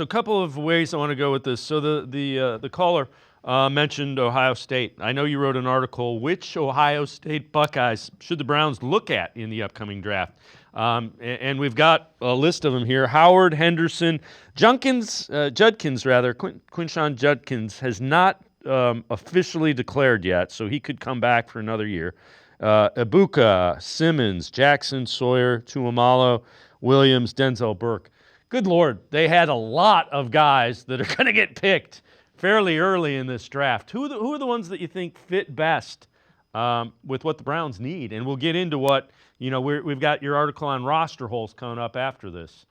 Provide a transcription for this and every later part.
So a couple of ways I want to go with this. So the caller mentioned Ohio State. I know you wrote an article. Which Ohio State Buckeyes should the Browns look at in the upcoming draft? And we've got a list of them here: Howard, Henderson, Judkins rather. Quinshawn Judkins has not officially declared yet, so he could come back for another year. Ibuka, Simmons, Jackson, Sawyer, Tuamalo, Williams, Denzel Burke. Good Lord, they had a lot of guys that are going to get picked fairly early in this draft. Who are the ones that you think fit best with what the Browns need? And we'll get into what, we've got your article on roster holes coming up after this.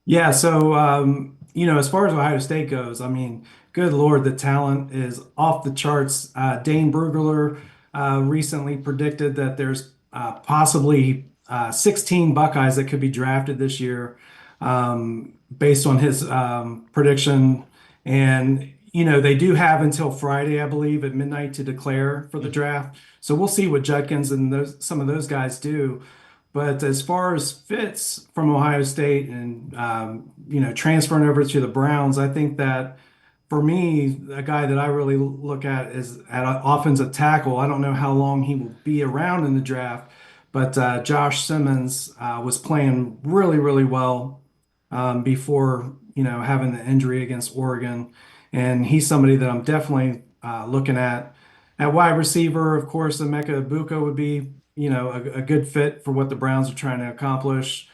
Yeah, so as far as Ohio State goes, I mean, good Lord, the talent is off the charts. Dane Brugler recently predicted that there's possibly 16 Buckeyes that could be drafted this year, based on his prediction. And they do have until Friday, I believe, at midnight to declare for the draft. So we'll see what Judkins and some of those guys do. But as far as Fitz from Ohio State and transferring over to the Browns, I think that for me, a guy that I really look at is at offensive tackle. I don't know how long he will be around in the draft, but Josh Simmons was playing really, really well before having the injury against Oregon, and he's somebody that I'm definitely looking at. At wide receiver, of course, Emeka Egbuka would be a good fit for what the Browns are trying to accomplish.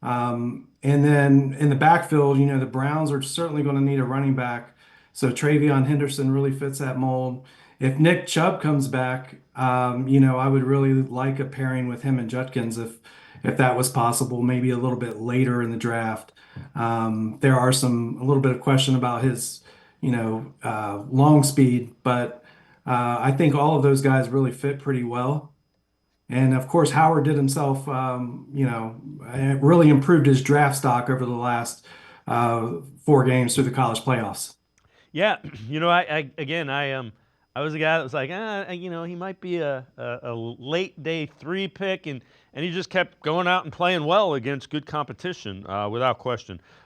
And then in the backfield, the Browns are certainly going to need a running back. So Travion Henderson really fits that mold. If Nick Chubb comes back, I would really like a pairing with him and Judkins if that was possible, maybe a little bit later in the draft. There are a little bit of question about his, long speed, but I think all of those guys really fit pretty well. And of course, Howard did himself, really improved his draft stock over the last 4 games through the college playoffs. Yeah, I was a guy that was like, he might be a late day 3 pick, and he just kept going out and playing well against good competition, without question.